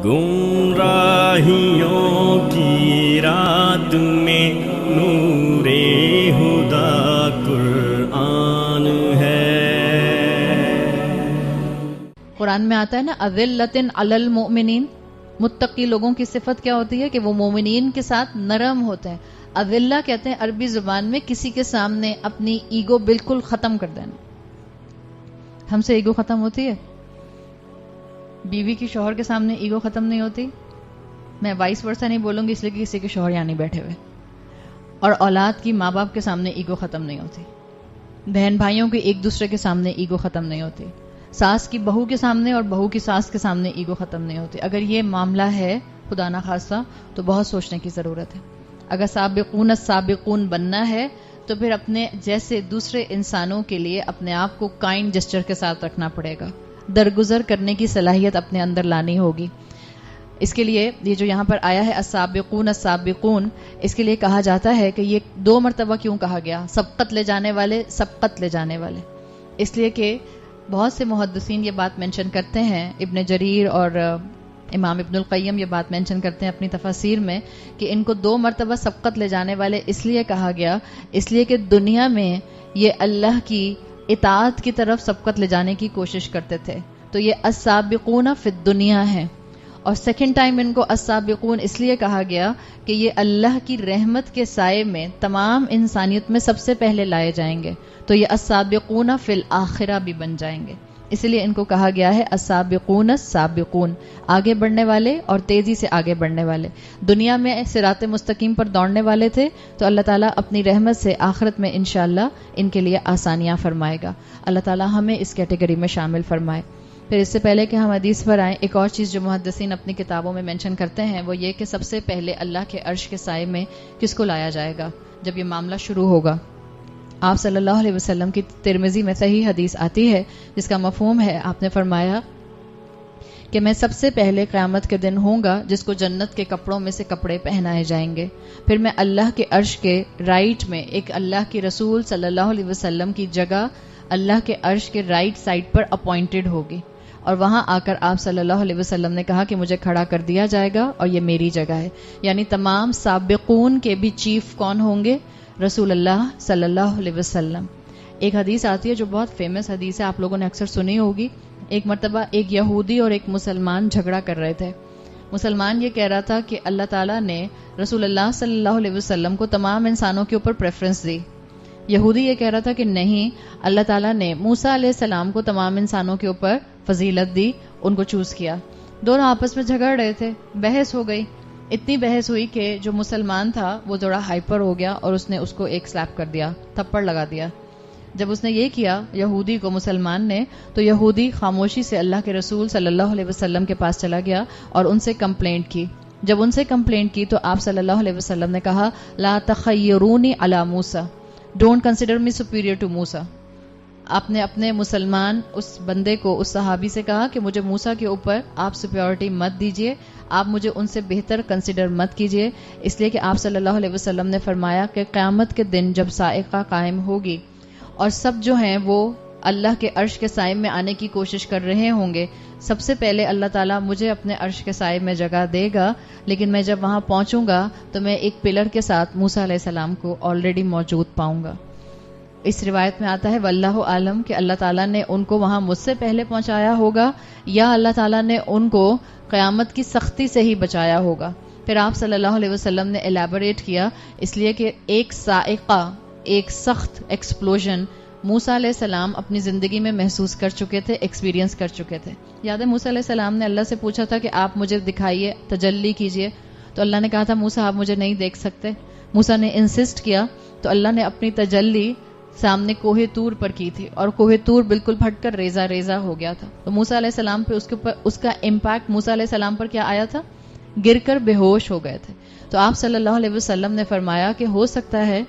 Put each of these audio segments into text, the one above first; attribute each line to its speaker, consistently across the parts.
Speaker 1: گمراہیوں کی رات میں نور ہدا قرآن ہے.
Speaker 2: قرآن میں آتا ہے نا اذلۃ علی المؤمنین، متقی لوگوں کی صفت کیا ہوتی ہے کہ وہ مومنین کے ساتھ نرم ہوتے ہیں. اذلہ کہتے ہیں عربی زبان میں کسی کے سامنے اپنی ایگو بالکل ختم کر دینا. ہم سے ایگو ختم ہوتی ہے؟ بیوی کی شوہر کے سامنے ایگو ختم نہیں ہوتی. میں وائس ورسا نہیں بولوں گی اس لیے کہ کسی کے شوہر یہاں نہیں بیٹھے ہوئے. اور اولاد کی ماں باپ کے سامنے ایگو ختم نہیں ہوتی. بہن بھائیوں کی ایک دوسرے کے سامنے ایگو ختم نہیں ہوتی. ساس کی بہو کے سامنے اور بہو کی ساس کے سامنے ایگو ختم نہیں ہوتی. اگر یہ معاملہ ہے خدا نخواستہ تو بہت سوچنے کی ضرورت ہے. اگر سابقون السابقون بننا ہے تو پھر اپنے جیسے دوسرے انسانوں کے لیے اپنے آپ کو کائنڈ جسچر کے ساتھ رکھنا پڑے گا. درگزر کرنے کی صلاحیت اپنے اندر لانی ہوگی. اس کے لیے یہ جو یہاں پر آیا ہے السابقون السابقون، اس کے لیے کہا جاتا ہے کہ یہ 2 مرتبہ کیوں کہا گیا؟ سبقت لے جانے والے، سبقت لے جانے والے. اس لیے کہ بہت سے محدثین یہ بات مینشن کرتے ہیں، ابن جریر اور امام ابن القیم یہ بات مینشن کرتے ہیں اپنی تفاسیر میں کہ ان کو 2 مرتبہ سبقت لے جانے والے اس لیے کہا گیا، اس لیے کہ دنیا میں یہ اللہ کی اطاعت کی طرف سبقت لے جانے کی کوشش کرتے تھے. تو یہ السابقون فی الدنیا ہے. اور سیکنڈ ٹائم ان کو السابقون اس لیے کہا گیا کہ یہ اللہ کی رحمت کے سائے میں تمام انسانیت میں سب سے پہلے لائے جائیں گے. تو یہ السابقون فی الآخرہ بھی بن جائیں گے. اس لیے ان کو کہا گیا ہے السابقون السابقون، آگے بڑھنے والے اور تیزی سے آگے بڑھنے والے. دنیا میں صراط مستقیم پر دوڑنے والے تھے تو اللہ تعالیٰ اپنی رحمت سے آخرت میں انشاءاللہ ان کے لیے آسانیاں فرمائے گا. اللہ تعالیٰ ہمیں اس کیٹیگری میں شامل فرمائے. پھر اس سے پہلے کہ ہم حدیث پر آئیں، ایک اور چیز جو محدثین اپنی کتابوں میں مینشن کرتے ہیں وہ یہ کہ سب سے پہلے اللہ کے عرش کے سائے میں کس کو لایا جائے گا جب یہ معاملہ شروع ہوگا. آپ صلی اللہ علیہ وسلم کی ترمذی میں صحیح حدیث آتی ہے جس کا مفہوم ہے، آپ نے فرمایا کہ میں سب سے پہلے قیامت کے دن ہوں گا جس کو جنت کے کپڑوں میں سے کپڑے پہنائے جائیں گے. پھر میں اللہ کے عرش کے رائٹ میں ایک اللہ کے رسول صلی اللہ علیہ وسلم کی جگہ اللہ کے عرش کے رائٹ سائڈ پر اپوائنٹڈ ہوگی، اور وہاں آ کر آپ صلی اللہ علیہ وسلم نے کہا کہ مجھے کھڑا کر دیا جائے گا اور یہ میری جگہ ہے. یعنی تمام سابقون کے بھی چیف کون ہوں گے؟ رسول اللہ صلی اللہ علیہ وسلم. ایک حدیث آتی ہے جو بہت فیمس حدیث ہے، آپ لوگوں نے اکثر سنی ہوگی. ایک مرتبہ ایک یہودی اور ایک مسلمان جھگڑا کر رہے تھے. مسلمان یہ کہہ رہا تھا کہ اللہ تعالیٰ نے رسول اللہ صلی اللہ علیہ وسلم کو تمام انسانوں کے اوپر پریفرنس دی. یہودی یہ کہہ رہا تھا کہ نہیں، اللہ تعالیٰ نے موسیٰ علیہ السلام کو تمام انسانوں کے اوپر فضیلت دی، ان کو چوز کیا. دونوں آپس میں جھگڑ رہے تھے، بحث ہو گئی. اتنی بحث ہوئی کہ جو مسلمان تھا وہ تھوڑا ہائپر ہو گیا اور اس نے اس کو ایک سلیپ کر دیا، تھپڑ لگا دیا. جب اس نے یہ کیا یہودی کو مسلمان نے، تو یہودی خاموشی سے اللہ کے رسول صلی اللہ علیہ وسلم کے پاس چلا گیا اور ان سے کمپلینٹ کی. جب ان سے کمپلینٹ کی تو آپ صلی اللہ علیہ وسلم نے کہا لا تخیرونی علی Musa, don't consider me superior to Musa. آپ نے اپنے مسلمان اس بندے کو، اس صحابی سے کہا کہ مجھے موسیٰ کے اوپر آپ سپیورٹی مت دیجئے، آپ مجھے ان سے بہتر کنسیڈر مت کیجئے. اس لیے کہ آپ صلی اللہ علیہ وسلم نے فرمایا کہ قیامت کے دن جب صاعقہ قائم ہوگی اور سب جو ہیں وہ اللہ کے عرش کے سائے میں آنے کی کوشش کر رہے ہوں گے، سب سے پہلے اللہ تعالیٰ مجھے اپنے عرش کے سائے میں جگہ دے گا، لیکن میں جب وہاں پہنچوں گا تو میں ایک پلر کے ساتھ موسیٰ علیہ السلام کو آلریڈی موجود پاؤں گا. اس روایت میں آتا ہے واللہ عالم کہ اللہ تعالیٰ نے ان کو وہاں مجھ سے پہلے پہنچایا ہوگا یا اللہ تعالیٰ نے ان کو قیامت کی سختی سے ہی بچایا ہوگا. پھر آپ صلی اللہ علیہ وسلم نے الیبوریٹ کیا، اس لیے کہ ایک صاعقہ، ایک سخت ایکسپلوژن موسیٰ علیہ السلام اپنی زندگی میں محسوس کر چکے تھے، ایکسپیرینس کر چکے تھے. یاد ہے موسیٰ علیہ السلام نے اللہ سے پوچھا تھا کہ آپ مجھے دکھائیے، تجلی کیجیے، تو اللہ نے کہا تھا موسیٰ آپ مجھے نہیں دیکھ سکتے. موسیٰ نے انسسٹ کیا تو اللہ نے اپنی تجلی سامنے کوہ طور پر کی تھی اور کوہ طور بالکل پھٹ کر ریزہ ریزہ ہو گیا تھا. تو موسیٰ علیہ السلام پہ اس کے اوپر اس کا امپیکٹ موسیٰ علیہ السلام پر کیا آیا تھا؟ گر کر بے ہوش ہو گئے تھے. تو آپ صلی اللہ علیہ وسلم نے فرمایا کہ ہو سکتا ہے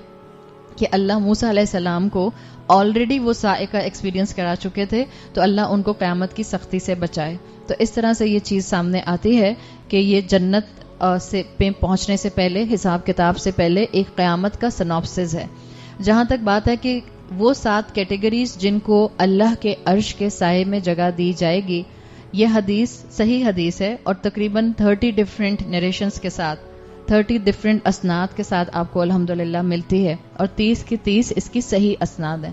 Speaker 2: کہ اللہ موسیٰ علیہ السلام کو آلریڈی وہ صاعقہ ایکسپیرینس کرا چکے تھے تو اللہ ان کو قیامت کی سختی سے بچائے. تو اس طرح سے یہ چیز سامنے آتی ہے کہ یہ جنت سے پہنچنے سے پہلے، حساب کتاب سے پہلے ایک قیامت کا سناپسس ہے. جہاں تک بات ہے کہ وہ 7 کیٹیگریز جن کو اللہ کے عرش کے سائے میں جگہ دی جائے گی، یہ حدیث صحیح حدیث ہے اور تقریباً 30 ڈفرینٹ نریشنز کے ساتھ 30 ڈفرینٹ اسناد کے ساتھ آپ کو الحمدللہ ملتی ہے، اور 30 کی 30 اس کی صحیح اسناد ہیں.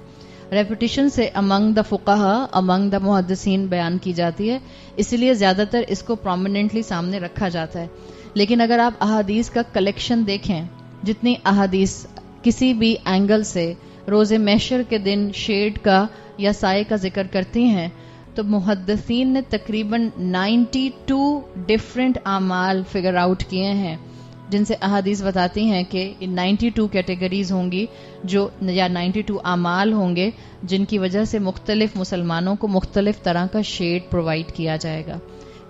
Speaker 2: ریپوٹیشن سے امنگ دا فقہا، امنگ دا محدثین بیان کی جاتی ہے، اسی لیے زیادہ تر اس کو پرومیننٹلی سامنے رکھا جاتا ہے. لیکن اگر آپ احادیث کا کلیکشن دیکھیں، جتنی احادیث کسی بھی اینگل سے روز محشر کے دن شیڈ کا یا سائے کا ذکر کرتی ہیں، تو محدثین نے تقریباً 92 ڈفرینٹ اعمال فگر آؤٹ کیے ہیں، جن سے احادیث بتاتی ہیں کہ 92 کیٹیگریز ہوں گی جو یا 92 اعمال ہوں گے جن کی وجہ سے مختلف مسلمانوں کو مختلف طرح کا شیڈ پرووائڈ کیا جائے گا.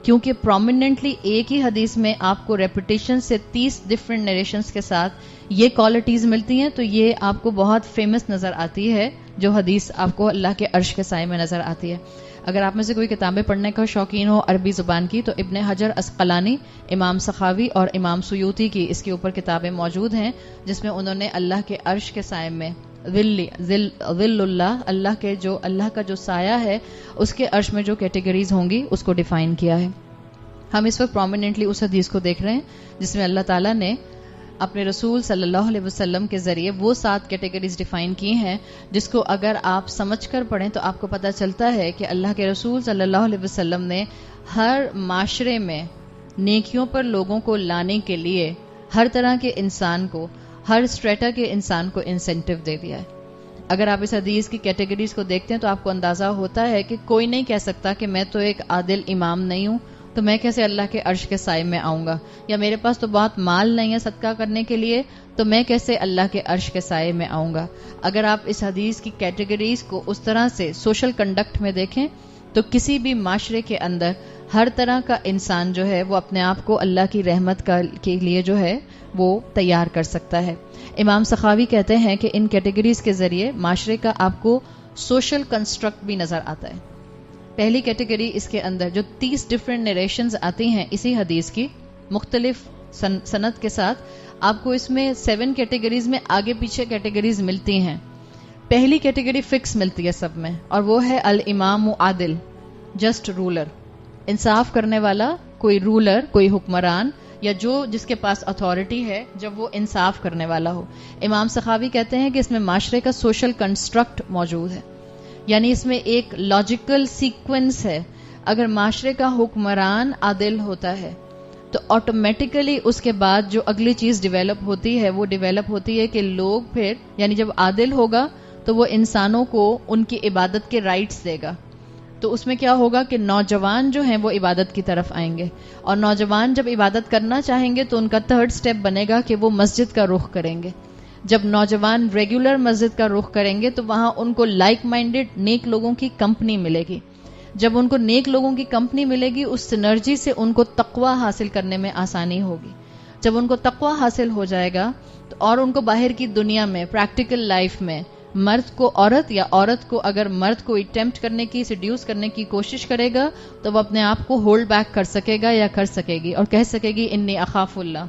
Speaker 2: کیونکہ پرومیننٹلی ایک ہی حدیث میں آپ کو ریپیٹیشن سے 30 ڈفرینٹ نریشنز کے ساتھ یہ کوالٹیز ملتی ہیں، تو یہ آپ کو بہت فیمس نظر آتی ہے جو حدیث آپ کو اللہ کے عرش کے سائے میں نظر آتی ہے. اگر آپ میں سے کوئی کتابیں پڑھنے کا شوقین ہو عربی زبان کی، تو ابن حجر اسقلانی، امام سخاوی اور امام سیوطی کی اس کے اوپر کتابیں موجود ہیں، جس میں انہوں نے اللہ کے عرش کے سائے میں ظل اللہ کا جو سایہ ہے اس کے عرش میں جو کیٹیگریز ہوں گی اس کو ڈیفائن کیا ہے. ہم اس وقت پرومیننٹلی اس حدیث کو دیکھ رہے ہیں جس میں اللہ تعالیٰ نے اپنے رسول صلی اللہ علیہ وسلم کے ذریعے وہ 7 کیٹیگریز ڈیفائن کی ہیں، جس کو اگر آپ سمجھ کر پڑھیں تو آپ کو پتہ چلتا ہے کہ اللہ کے رسول صلی اللہ علیہ وسلم نے ہر معاشرے میں نیکیوں پر لوگوں کو لانے کے لیے ہر طرح کے انسان کو، ہر اسٹریٹا کے انسان کو انسینٹیو دے دیا ہے. اگر آپ اس حدیث کی کیٹیگریز کو دیکھتے ہیں تو آپ کو اندازہ ہوتا ہے کہ کوئی نہیں کہہ سکتا کہ میں تو ایک عادل امام نہیں ہوں، تو میں کیسے اللہ کے عرش کے سائے میں آؤں گا، یا میرے پاس تو بہت مال نہیں ہے صدقہ کرنے کے لیے، تو میں کیسے اللہ کے عرش کے سائے میں آؤں گا. اگر آپ اس حدیث کی کیٹیگریز کو اس طرح سے سوشل کنڈکٹ میں دیکھیں تو کسی بھی معاشرے کے اندر ہر طرح کا انسان جو ہے وہ اپنے آپ کو اللہ کی رحمت کے لیے جو ہے وہ تیار کر سکتا ہے. امام سخاوی کہتے ہیں کہ ان کیٹیگریز کے ذریعے معاشرے کا آپ کو سوشل کنسٹرکٹ بھی نظر آتا ہے. پہلی کیٹیگری اس کے اندر جو 30 ڈفرینٹ نریشنز آتی ہیں اسی حدیث کی مختلف سند کے ساتھ، آپ کو اس میں 7 کیٹیگریز میں آگے پیچھے کیٹیگریز ملتی ہیں. پہلی کیٹیگری فکس ملتی ہے سب میں، اور وہ ہے الامام عادل، جسٹ رولر، انصاف کرنے والا کوئی رولر، کوئی حکمران یا جس کے پاس اتھارٹی ہے جب وہ انصاف کرنے والا ہو. امام سخاوی کہتے ہیں کہ اس میں معاشرے کا سوشل کنسٹرکٹ موجود ہے، یعنی اس میں ایک لاجیکل سیکوینس ہے. اگر معاشرے کا حکمران عادل ہوتا ہے تو آٹومیٹیکلی اس کے بعد جو اگلی چیز ڈیولپ ہوتی ہے وہ ڈیولپ ہوتی ہے کہ لوگ پھر، یعنی جب عادل ہوگا تو وہ انسانوں کو ان کی عبادت کے رائٹس دے گا. تو اس میں کیا ہوگا کہ نوجوان جو ہیں وہ عبادت کی طرف آئیں گے، اور نوجوان جب عبادت کرنا چاہیں گے تو ان کا 3rd سٹیپ بنے گا کہ وہ مسجد کا رخ کریں گے. جب نوجوان ریگولر مسجد کا رخ کریں گے تو وہاں ان کو لائک مائنڈڈ نیک لوگوں کی کمپنی ملے گی. جب ان کو نیک لوگوں کی کمپنی ملے گی، اس سنرجی سے ان کو تقوی حاصل کرنے میں آسانی ہوگی. جب ان کو تقوی حاصل ہو جائے گا تو اور ان کو باہر کی دنیا میں، پریکٹیکل لائف میں، مرد کو عورت یا عورت کو اگر مرد کو اٹیمپٹ کرنے کی، سیڈیوس کرنے کی کوشش کرے گا تو وہ اپنے آپ کو ہولڈ بیک کر سکے گا یا کر سکے گی، اور کہہ سکے گی انی اخاف اللہ.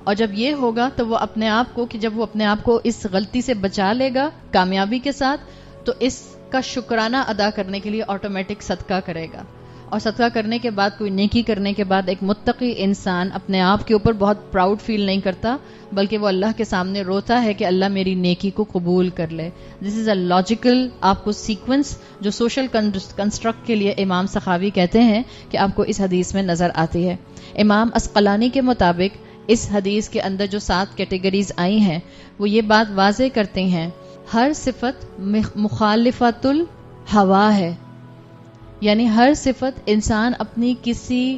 Speaker 2: اور جب یہ ہوگا تو وہ اپنے آپ کو، کہ جب وہ اپنے آپ کو اس غلطی سے بچا لے گا کامیابی کے ساتھ، تو اس کا شکرانہ ادا کرنے کے لیے آٹومیٹک صدقہ کرے گا. اور صدقہ کرنے کے بعد، کوئی نیکی کرنے کے بعد، ایک متقی انسان اپنے آپ کے اوپر بہت پراؤڈ فیل نہیں کرتا، بلکہ وہ اللہ کے سامنے روتا ہے کہ اللہ میری نیکی کو قبول کر لے. دس از اے لاجیکل آپ کو سیکوینس جو سوشل کنسٹرکٹ کے لیے امام سخاوی کہتے ہیں کہ آپ کو اس حدیث میں نظر آتی ہے. امام اسقلانی کے مطابق اس حدیث کے اندر جو 7 کیٹیگریز آئی ہیں وہ یہ بات واضح کرتے ہیں، ہر صفت مخالفت الہوا ہے، یعنی ہر صفت انسان اپنی کسی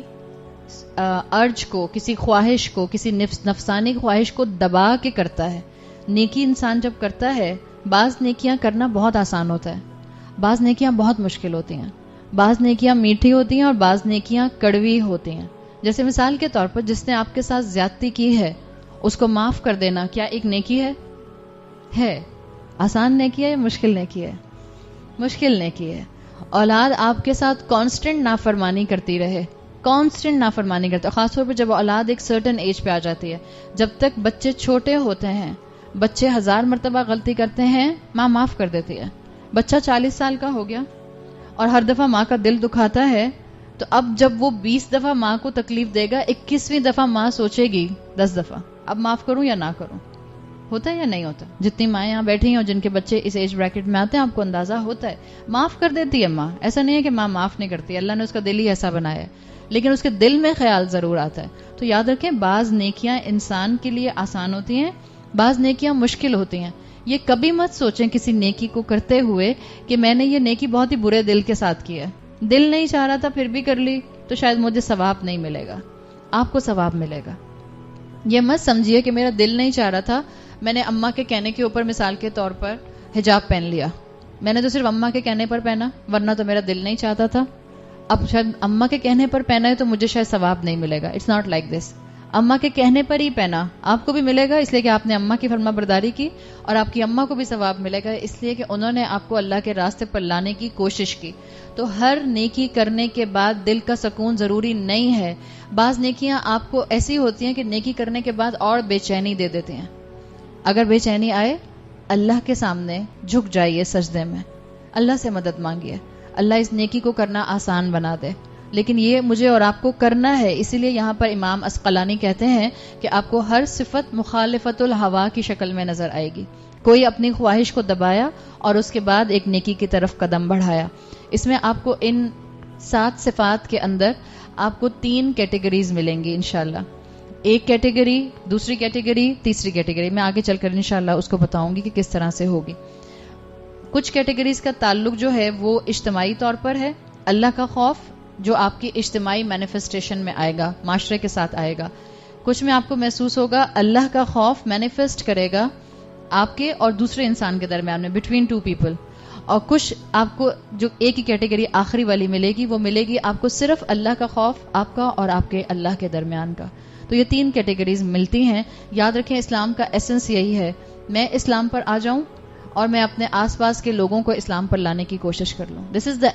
Speaker 2: ارج کو، کسی خواہش کو، کسی نفسانی خواہش کو دبا کے کرتا ہے. نیکی انسان جب کرتا ہے، بعض نیکیاں کرنا بہت آسان ہوتا ہے، بعض نیکیاں بہت مشکل ہوتی ہیں، بعض نیکیاں میٹھی ہوتی ہیں اور بعض نیکیاں کڑوی ہوتی ہیں. جیسے مثال کے طور پر جس نے آپ کے ساتھ زیادتی کی ہے اس کو معاف کر دینا کیا ایک نیکی ہے؟ آسان نیکی ہے یا مشکل نیکی ہے؟ مشکل نیکی ہے. اولاد آپ کے ساتھ کانسٹنٹ نافرمانی کرتی رہے، کانسٹنٹ نافرمانی کرتے، خاص طور پر جب اولاد ایک سرٹن ایج پہ آ جاتی ہے. جب تک بچے چھوٹے ہوتے ہیں، بچے 1000 مرتبہ غلطی کرتے ہیں، ماں معاف کر دیتی ہے. بچہ 40 سال کا ہو گیا اور ہر دفعہ ماں کا دل دکھاتا ہے، تو اب جب وہ 20 دفعہ ماں کو تکلیف دے گا، 21ویں دفعہ ماں سوچے گی 10 دفعہ اب معاف کروں یا نہ کروں. ہوتا ہے یا نہیں ہوتا؟ جتنی مائیں یہاں بیٹھی ہیں اور جن کے بچے اس ایج بریکٹ میں آتے ہیں، آپ کو اندازہ ہوتا ہے. معاف کر دیتی ہے ماں، ایسا نہیں ہے کہ ماں معاف نہیں کرتی، اللہ نے اس کا دل ہی ایسا بنایا ہے، لیکن اس کے دل میں خیال ضرور آتا ہے. تو یاد رکھیں، بعض نیکیاں انسان کے لیے آسان ہوتی ہیں، بعض نیکیاں مشکل ہوتی ہیں. یہ کبھی مت سوچیں کسی نیکی کو کرتے ہوئے کہ میں نے یہ نیکی بہت ہی برے دل کے ساتھ کی ہے، دل نہیں چاہ رہا تھا پھر بھی کر لی تو شاید مجھے ثواب نہیں ملے گا. آپ کو ثواب ملے گا. یہ مت سمجھیے کہ میرا دل نہیں چاہ رہا تھا، میں نے اماں کے کہنے کے اوپر مثال کے طور پر حجاب پہن لیا، میں نے تو صرف اماں کے کہنے پر پہنا، ورنہ تو میرا دل نہیں چاہتا تھا. اب شاید اماں کے کہنے پر پہنا ہے تو مجھے شاید ثواب نہیں ملے گا. It's not like this. اماں کے کہنے پر ہی پہنا، آپ کو بھی ملے گا اس لیے کہ آپ نے اماں کی فرما برداری کی، اور آپ کی اماں کو بھی ثواب ملے گا اس لیے کہ انہوں نے آپ کو اللہ کے راستے پر لانے کی کوشش کی. تو ہر نیکی کرنے کے بعد دل کا سکون ضروری نہیں ہے. بعض نیکیاں آپ کو ایسی ہوتی ہیں کہ نیکی کرنے کے بعد اور بے چینی دے دیتی ہیں. اگر بے چینی آئے، اللہ کے سامنے جھک جائیے سجدے میں، اللہ سے مدد مانگیے، اللہ اس نیکی کو کرنا آسان بنا دے. لیکن یہ مجھے اور آپ کو کرنا ہے، اسی لیے یہاں پر امام عسقلانی کہتے ہیں کہ آپ کو ہر صفت مخالفت الہوا کی شکل میں نظر آئے گی. کوئی اپنی خواہش کو دبایا اور اس کے بعد ایک نیکی کی طرف قدم بڑھایا. اس میں آپ کو ان 7 صفات کے اندر آپ کو 3 کیٹیگریز ملیں گی انشاءاللہ. ایک کیٹیگری، دوسری کیٹیگری، تیسری کیٹیگری. میں آگے چل کر انشاءاللہ اس کو بتاؤں گی کہ کس طرح سے ہوگی. کچھ کیٹیگریز کا تعلق جو ہے وہ اجتماعی طور پر ہے. اللہ کا خوف جو آپ کی اجتماعی مینیفیسٹیشن میں آئے گا، معاشرے کے ساتھ آئے گا. کچھ میں آپ کو محسوس ہوگا اللہ کا خوف مینیفیسٹ کرے گا آپ کے اور دوسرے انسان کے درمیان میں، بٹوین 2 پیپل. اور کچھ آپ کو جو ایک ہی کیٹیگری آخری والی ملے گی، وہ ملے گی آپ کو صرف اللہ کا خوف آپ کا اور آپ کے اللہ کے درمیان کا. تو یہ 3 کیٹیگریز ملتی ہیں. یاد رکھیں اسلام کا ایسنس یہی ہے، میں اسلام پر آ جاؤں اور میں اپنے آس پاس کے لوگوں کو اسلام پر لانے کی کوشش کر لوں. دس از دا